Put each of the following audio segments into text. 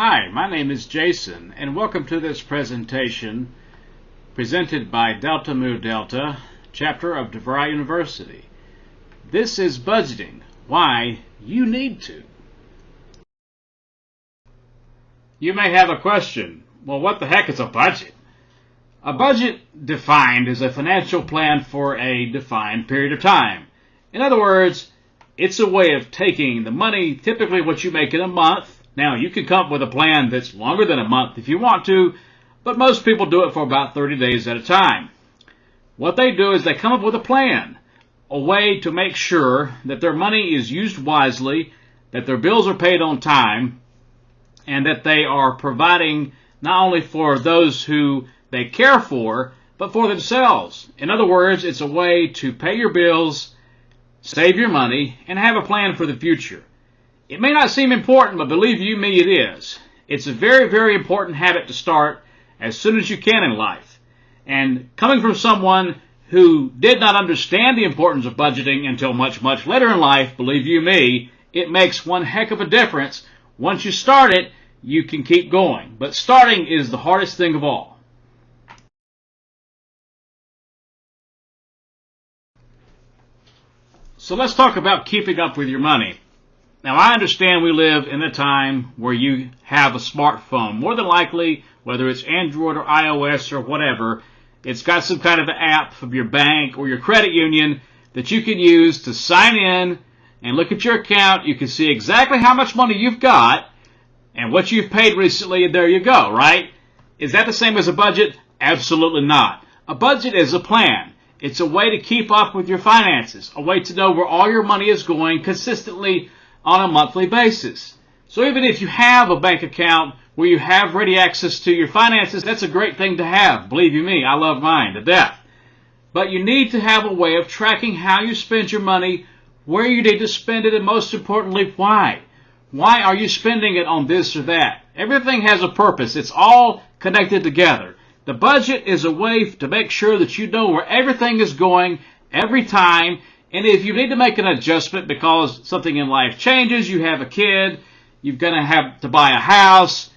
Hi, my name is Jason, and welcome to this presentation presented by Delta Mu Delta, chapter of DeVry University. This is budgeting, why you need to. You may have a question. Well, what the heck is a budget? A budget defined is a financial plan for a defined period of time. In other words, it's a way of taking the money, typically what you make in a month. Now, you can come up with a plan that's longer than a month if you want to, but most people do it for about 30 days at a time. What they do is they come up with a plan, a way to make sure that their money is used wisely, that their bills are paid on time, and that they are providing not only for those who they care for, but for themselves. In other words, it's a way to pay your bills, save your money, and have a plan for the future. It may not seem important, but believe you me, it is. It's a very, very important habit to start as soon as you can in life. And coming from someone who did not understand the importance of budgeting until much, much later in life, believe you me, it makes one heck of a difference. Once you start it, you can keep going. But starting is the hardest thing of all. So let's talk about keeping up with your money. Now, I understand we live in a time where you have a smartphone. More than likely, whether it's Android or iOS or whatever, it's got some kind of an app from your bank or your credit union that you can use to sign in and look at your account. You can see exactly how much money you've got and what you've paid recently, and there you go, right? Is that the same as a budget? Absolutely not. A budget is a plan. It's a way to keep up with your finances, a way to know where all your money is going consistently on a monthly basis. So even if you have a bank account where you have ready access to your finances, that's a great thing to have. Believe you me, I love mine to death. But you need to have a way of tracking how you spend your money, where you need to spend it, and most importantly, why. Why are you spending it on this or that? Everything has a purpose. It's all connected together. The budget is a way to make sure that you know where everything is going every time. And if you need to make an adjustment because something in life changes, you have a kid, you're going to have to buy a house,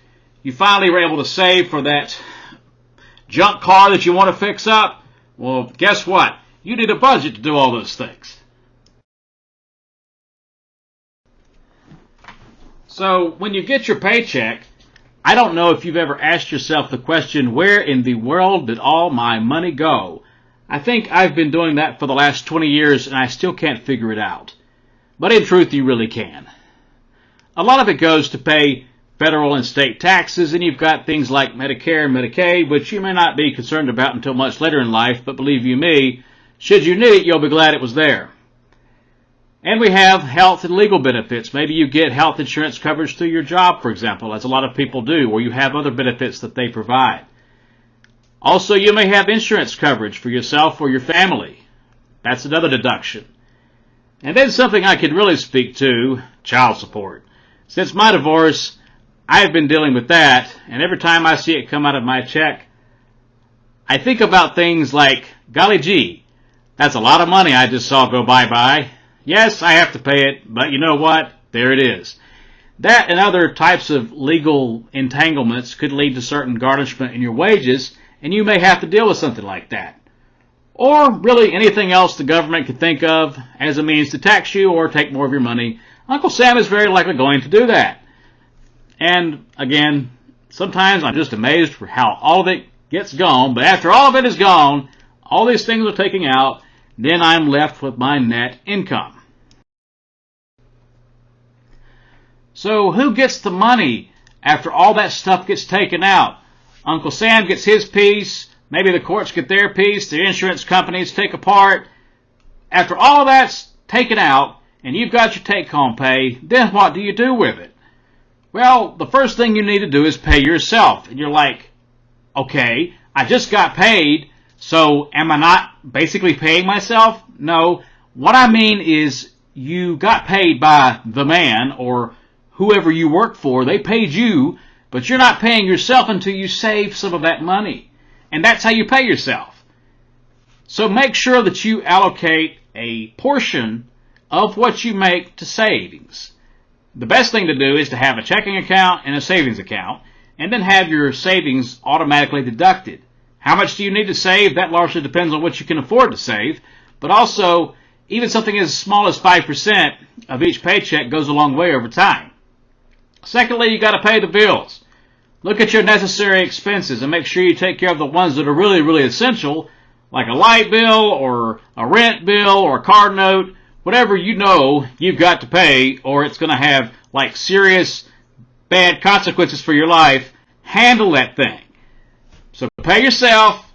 you finally were able to save for that junk car that you want to fix up, well, guess what? You need a budget to do all those things. So when you get your paycheck, I don't know if you've ever asked yourself the question, where in the world did all my money go? I think I've been doing that for the last 20 years and I still can't figure it out. But in truth, you really can. A lot of it goes to pay federal and state taxes, and you've got things like Medicare and Medicaid, which you may not be concerned about until much later in life, but believe you me, should you need it, you'll be glad it was there. And we have health and legal benefits. Maybe you get health insurance coverage through your job, for example, as a lot of people do, or you have other benefits that they provide. Also, you may have insurance coverage for yourself or your family. That's another deduction. And then something I could really speak to, child support. Since my divorce, I've been dealing with that, and every time I see it come out of my check, I think about things like, golly gee, that's a lot of money I just saw go bye-bye. Yes, I have to pay it, but you know what? There it is. That and other types of legal entanglements could lead to certain garnishment in your wages, and you may have to deal with something like that. Or really anything else the government could think of as a means to tax you or take more of your money. Uncle Sam is very likely going to do that. And again, sometimes I'm just amazed for how all of it gets gone, but after all of it is gone, all these things are taken out, then I'm left with my net income. So who gets the money after all that stuff gets taken out? Uncle Sam gets his piece, maybe the courts get their piece, the insurance companies take a part. After all of that's taken out, and you've got your take-home pay, then what do you do with it? Well, the first thing you need to do is pay yourself. And you're like, okay, I just got paid, so am I not basically paying myself? No. What I mean is you got paid by the man or whoever you work for. They paid you, but you're not paying yourself until you save some of that money. And that's how you pay yourself. So make sure that you allocate a portion of what you make to savings. The best thing to do is to have a checking account and a savings account, and then have your savings automatically deducted. How much do you need to save? That largely depends on what you can afford to save, but also even something as small as 5% of each paycheck goes a long way over time. Secondly, you got to pay the bills. Look at your necessary expenses and make sure you take care of the ones that are really, really essential, like a light bill or a rent bill or a car note, whatever you know you've got to pay, or it's going to have like serious bad consequences for your life. Handle that thing. So pay yourself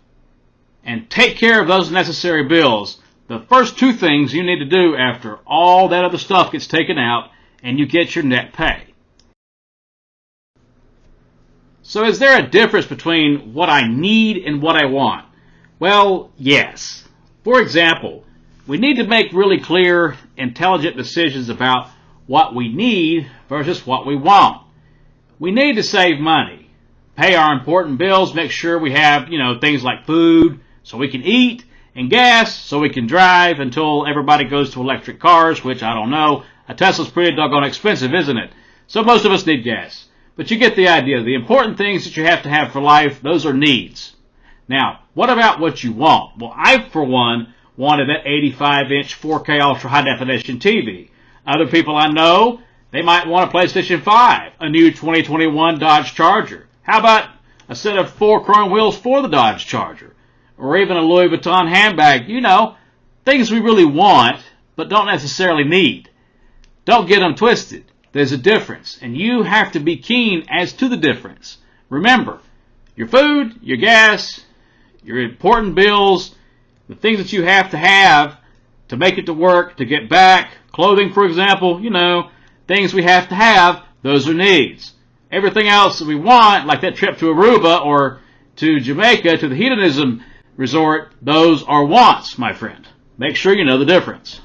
and take care of those necessary bills. The first two things you need to do after all that other stuff gets taken out and you get your net pay. So is there a difference between what I need and what I want? Well, yes. For example, we need to make really clear, intelligent decisions about what we need versus what we want. We need to save money, pay our important bills, make sure we have, things like food so we can eat, and gas so we can drive until everybody goes to electric cars, which I don't know. A Tesla's pretty doggone expensive, isn't it? So most of us need gas. But you get the idea. The important things that you have to have for life, those are needs. Now, what about what you want? Well, I, for one, wanted that 85-inch 4K ultra high-definition TV. Other people I know, they might want a PlayStation 5, a new 2021 Dodge Charger. How about a set of 4 chrome wheels for the Dodge Charger? Or even a Louis Vuitton handbag? Things we really want, but don't necessarily need. Don't get them twisted. There's a difference, and you have to be keen as to the difference. Remember, your food, your gas, your important bills, the things that you have to make it to work, to get back, clothing, for example, things we have to have, those are needs. Everything else that we want, like that trip to Aruba or to Jamaica, to the hedonism resort, those are wants, my friend. Make sure you know the difference.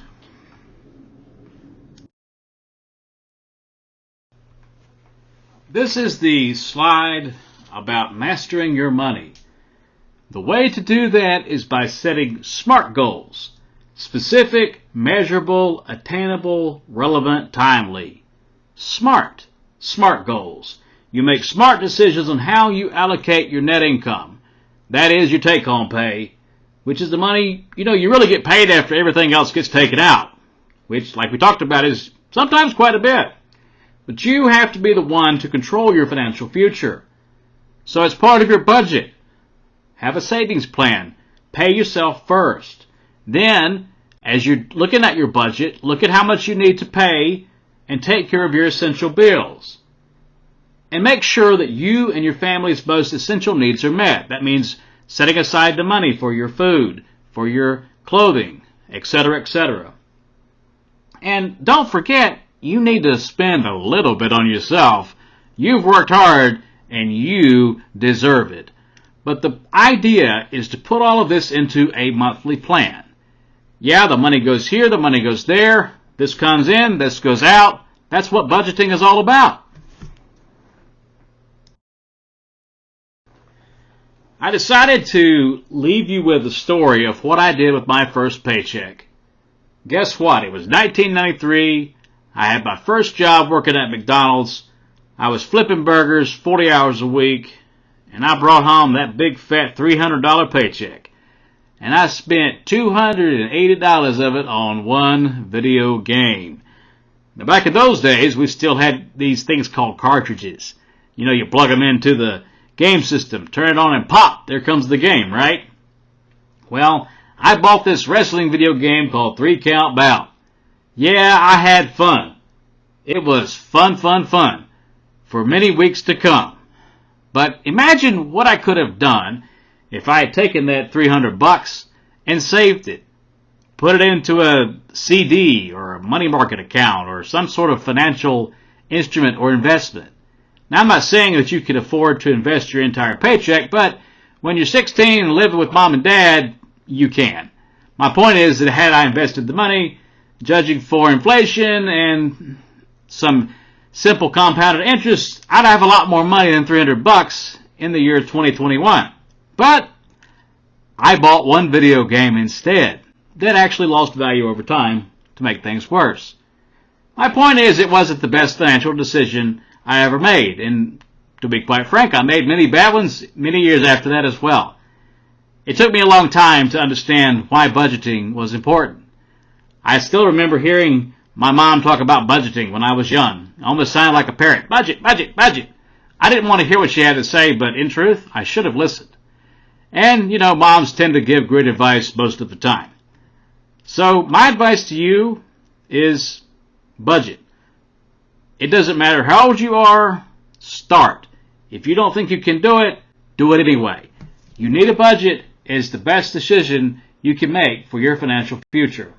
This is the slide about mastering your money. The way to do that is by setting SMART goals. Specific, measurable, attainable, relevant, timely. SMART goals. You make smart decisions on how you allocate your net income. That is your take-home pay, which is the money, you really get paid after everything else gets taken out, which, like we talked about, is sometimes quite a bit. But you have to be the one to control your financial future. So as part of your budget, have a savings plan. Pay yourself first. Then, as you're looking at your budget, look at how much you need to pay and take care of your essential bills. And make sure that you and your family's most essential needs are met. That means setting aside the money for your food, for your clothing, etc., etc. And don't forget, you need to spend a little bit on yourself. You've worked hard and you deserve it. But the idea is to put all of this into a monthly plan. Yeah, the money goes here, the money goes there. This comes in, this goes out. That's what budgeting is all about. I decided to leave you with the story of what I did with my first paycheck. Guess what? It was 1993. I had my first job working at McDonald's. I was flipping burgers 40 hours a week, and I brought home that big fat $300 paycheck. And I spent $280 of it on one video game. Now, back in those days, we still had these things called cartridges. You plug them into the game system, turn it on, and pop, there comes the game, right? Well, I bought this wrestling video game called 3 Count Bout. Yeah, I had fun. It was fun for many weeks to come. But imagine what I could have done if I had taken that $300 and saved it, put it into a CD or a money market account or some sort of financial instrument or investment. Now, I'm not saying that you can afford to invest your entire paycheck, but when you're 16 and living with mom and dad, you can. My point is that had I invested the money, judging for inflation and some simple compounded interest, I'd have a lot more money than $300 in the year 2021. But I bought one video game instead that actually lost value over time to make things worse. My point is, it wasn't the best financial decision I ever made, and to be quite frank, I made many bad ones many years after that as well. It took me a long time to understand why budgeting was important. I still remember hearing my mom talk about budgeting when I was young. It almost sounded like a parrot. Budget, budget, budget. I didn't want to hear what she had to say, but in truth, I should have listened. And, moms tend to give great advice most of the time. So my advice to you is budget. It doesn't matter how old you are, start. If you don't think you can do it anyway. You need a budget is the best decision you can make for your financial future.